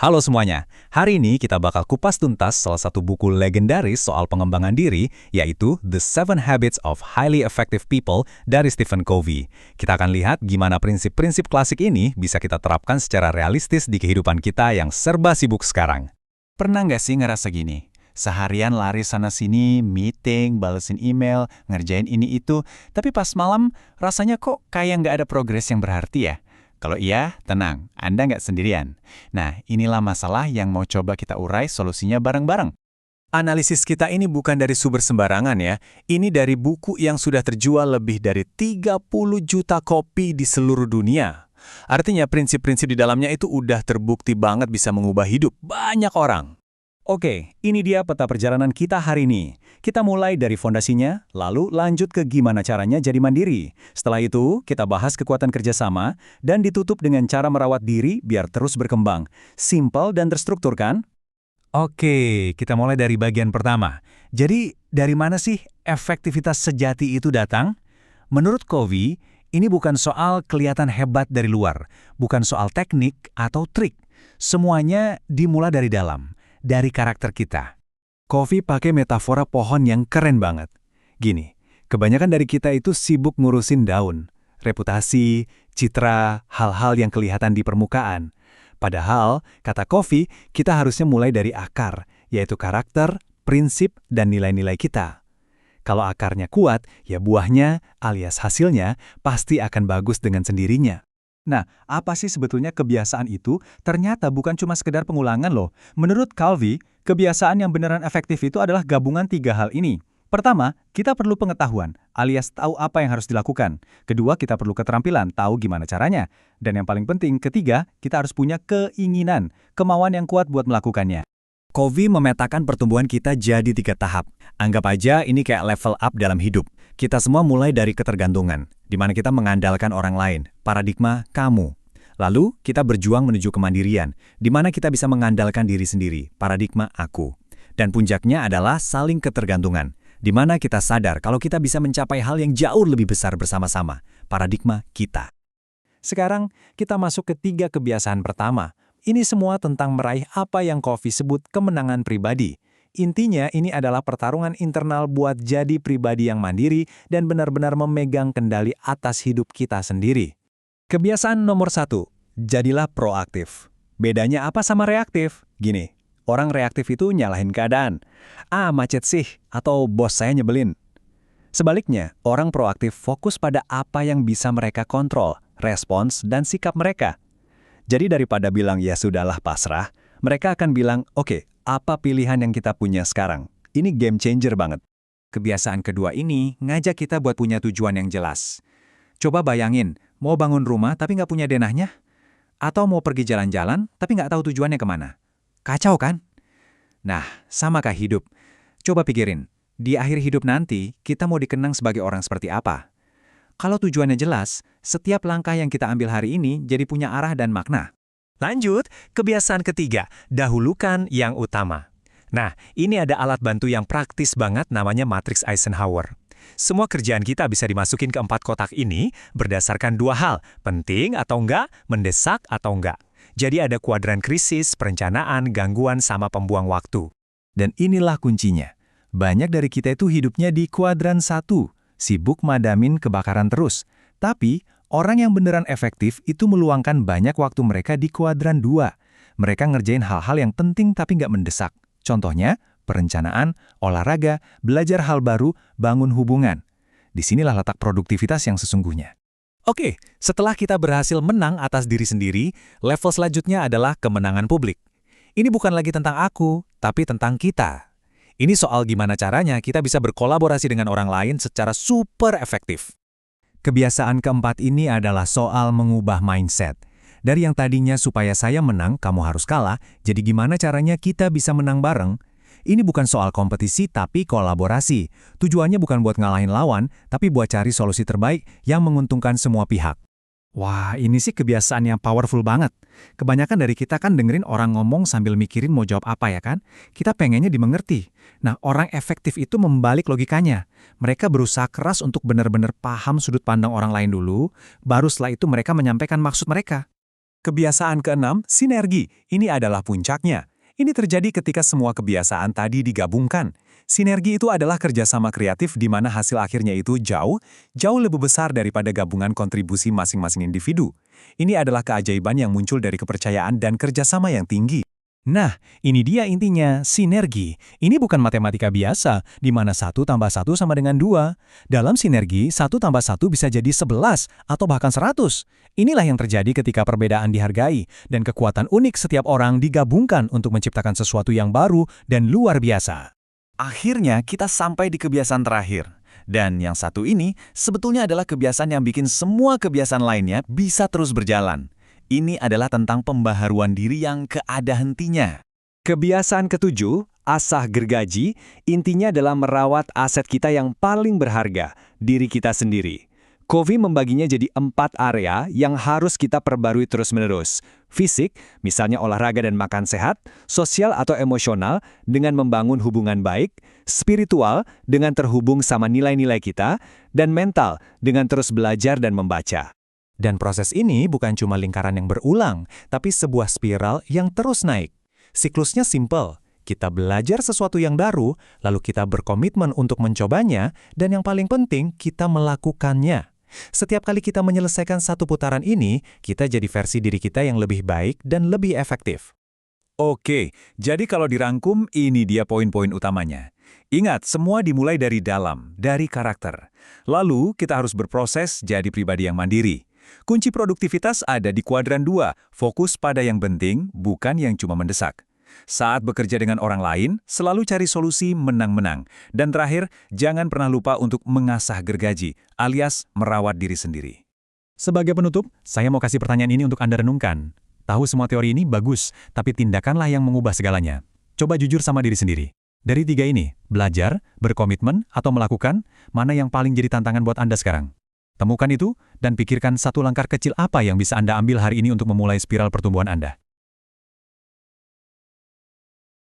Halo semuanya, hari ini kita bakal kupas tuntas salah satu buku legendaris soal pengembangan diri, yaitu The Seven Habits of Highly Effective People dari Stephen Covey. Kita akan lihat gimana prinsip-prinsip klasik ini bisa kita terapkan secara realistis di kehidupan kita yang serba sibuk sekarang. Pernah nggak sih ngerasa gini? Seharian lari sana-sini, meeting, balesin email, ngerjain ini itu, tapi pas malam rasanya kok kayak nggak ada progres yang berarti ya? Kalau iya, tenang, Anda nggak sendirian. Nah, inilah masalah yang mau coba kita urai solusinya bareng-bareng. Analisis kita ini bukan dari sumber sembarangan ya. Ini dari buku yang sudah terjual lebih dari 30 juta kopi di seluruh dunia. Artinya prinsip-prinsip di dalamnya itu udah terbukti banget bisa mengubah hidup banyak orang. Oke, ini dia peta perjalanan kita hari ini. Kita mulai dari fondasinya, lalu lanjut ke gimana caranya jadi mandiri. Setelah itu, kita bahas kekuatan kerjasama, dan ditutup dengan cara merawat diri biar terus berkembang. Simple dan terstruktur kan? Oke, kita mulai dari bagian pertama. Jadi, dari mana sih efektivitas sejati itu datang? Menurut Covey, ini bukan soal kelihatan hebat dari luar, bukan soal teknik atau trik. Semuanya dimulai dari dalam. Dari karakter kita. Covey pakai metafora pohon yang keren banget. Gini, kebanyakan dari kita itu sibuk ngurusin daun, reputasi, citra, hal-hal yang kelihatan di permukaan. Padahal, kata Covey, kita harusnya mulai dari akar, yaitu karakter, prinsip, dan nilai-nilai kita. Kalau akarnya kuat, ya buahnya alias hasilnya pasti akan bagus dengan sendirinya. Nah, apa sih sebetulnya kebiasaan itu? Ternyata bukan cuma sekedar pengulangan loh. Menurut Covey, kebiasaan yang beneran efektif itu adalah gabungan 3 hal ini. Pertama, kita perlu pengetahuan, alias tahu apa yang harus dilakukan. Kedua, kita perlu keterampilan, tahu gimana caranya. Dan yang paling penting, ketiga, kita harus punya keinginan, kemauan yang kuat buat melakukannya. Covey memetakan pertumbuhan kita jadi 3 tahap. Anggap aja ini kayak level up dalam hidup. Kita semua mulai dari ketergantungan, di mana kita mengandalkan orang lain, paradigma kamu. Lalu, kita berjuang menuju kemandirian, di mana kita bisa mengandalkan diri sendiri, paradigma aku. Dan puncaknya adalah saling ketergantungan, di mana kita sadar kalau kita bisa mencapai hal yang jauh lebih besar bersama-sama, paradigma kita. Sekarang, kita masuk ke 3 kebiasaan pertama. Ini semua tentang meraih apa yang Covey sebut kemenangan pribadi. Intinya ini adalah pertarungan internal buat jadi pribadi yang mandiri dan benar-benar memegang kendali atas hidup kita sendiri. Kebiasaan nomor 1, jadilah proaktif. Bedanya apa sama reaktif? Gini, orang reaktif itu nyalahin keadaan. Macet sih, atau bos saya nyebelin. Sebaliknya, orang proaktif fokus pada apa yang bisa mereka kontrol, respons, dan sikap mereka. Jadi daripada bilang ya sudahlah pasrah, mereka akan bilang, oke, apa pilihan yang kita punya sekarang? Ini game changer banget. Kebiasaan kedua ini ngajak kita buat punya tujuan yang jelas. Coba bayangin, mau bangun rumah tapi nggak punya denahnya? Atau mau pergi jalan-jalan tapi nggak tahu tujuannya kemana? Kacau kan? Nah, samakah hidup? Coba pikirin, di akhir hidup nanti kita mau dikenang sebagai orang seperti apa? Kalau tujuannya jelas, setiap langkah yang kita ambil hari ini jadi punya arah dan makna. Lanjut, kebiasaan ketiga, dahulukan yang utama. Nah, ini ada alat bantu yang praktis banget namanya matriks Eisenhower. Semua kerjaan kita bisa dimasukin ke 4 kotak ini berdasarkan 2 hal, penting atau enggak, mendesak atau enggak. Jadi ada kuadran krisis, perencanaan, gangguan, sama pembuang waktu. Dan inilah kuncinya. Banyak dari kita itu hidupnya di kuadran 1, sibuk madamin kebakaran terus. Tapi, orang yang beneran efektif itu meluangkan banyak waktu mereka di kuadran 2. Mereka ngerjain hal-hal yang penting tapi nggak mendesak. Contohnya, perencanaan, olahraga, belajar hal baru, bangun hubungan. Disinilah letak produktivitas yang sesungguhnya. Oke, setelah kita berhasil menang atas diri sendiri, level selanjutnya adalah kemenangan publik. Ini bukan lagi tentang aku, tapi tentang kita. Ini soal gimana caranya kita bisa berkolaborasi dengan orang lain secara super efektif. Kebiasaan keempat ini adalah soal mengubah mindset. Dari yang tadinya supaya saya menang, kamu harus kalah, jadi gimana caranya kita bisa menang bareng? Ini bukan soal kompetisi tapi kolaborasi. Tujuannya bukan buat ngalahin lawan, tapi buat cari solusi terbaik yang menguntungkan semua pihak. Wah, ini sih kebiasaan yang powerful banget. Kebanyakan dari kita kan dengerin orang ngomong sambil mikirin mau jawab apa ya kan? Kita pengennya dimengerti. Nah, orang efektif itu membalik logikanya. Mereka berusaha keras untuk benar-benar paham sudut pandang orang lain dulu, baru setelah itu mereka menyampaikan maksud mereka. Kebiasaan keenam, sinergi. Ini adalah puncaknya. Ini terjadi ketika semua kebiasaan tadi digabungkan. Sinergi itu adalah kerjasama kreatif di mana hasil akhirnya itu jauh lebih besar daripada gabungan kontribusi masing-masing individu. Ini adalah keajaiban yang muncul dari kepercayaan dan kerjasama yang tinggi. Nah, ini dia intinya, sinergi. Ini bukan matematika biasa, di mana 1 tambah 1 sama dengan 2. Dalam sinergi, 1 tambah 1 bisa jadi 11, atau bahkan 100. Inilah yang terjadi ketika perbedaan dihargai, dan kekuatan unik setiap orang digabungkan untuk menciptakan sesuatu yang baru dan luar biasa. Akhirnya kita sampai di kebiasaan terakhir. Dan yang satu ini sebetulnya adalah kebiasaan yang bikin semua kebiasaan lainnya bisa terus berjalan. Ini adalah tentang pembaharuan diri yang keada hentinya. Kebiasaan ketujuh, asah gergaji, intinya adalah merawat aset kita yang paling berharga, diri kita sendiri. Covey membaginya jadi 4 area yang harus kita perbarui terus-menerus. Fisik, misalnya olahraga dan makan sehat, sosial atau emosional dengan membangun hubungan baik, spiritual dengan terhubung sama nilai-nilai kita, dan mental dengan terus belajar dan membaca. Dan proses ini bukan cuma lingkaran yang berulang, tapi sebuah spiral yang terus naik. Siklusnya simple. Kita belajar sesuatu yang baru, lalu kita berkomitmen untuk mencobanya, dan yang paling penting, kita melakukannya. Setiap kali kita menyelesaikan satu putaran ini, kita jadi versi diri kita yang lebih baik dan lebih efektif. Oke, jadi kalau dirangkum, ini dia poin-poin utamanya. Ingat, semua dimulai dari dalam, dari karakter. Lalu, kita harus berproses jadi pribadi yang mandiri. Kunci produktivitas ada di kuadran 2, fokus pada yang penting, bukan yang cuma mendesak. Saat bekerja dengan orang lain, selalu cari solusi menang-menang. Dan terakhir, jangan pernah lupa untuk mengasah gergaji, alias merawat diri sendiri. Sebagai penutup, saya mau kasih pertanyaan ini untuk Anda renungkan. Tahu semua teori ini bagus, tapi tindakanlah yang mengubah segalanya. Coba jujur sama diri sendiri. Dari 3 ini, belajar, berkomitmen, atau melakukan, mana yang paling jadi tantangan buat Anda sekarang? Temukan itu, dan pikirkan satu langkah kecil apa yang bisa Anda ambil hari ini untuk memulai spiral pertumbuhan Anda.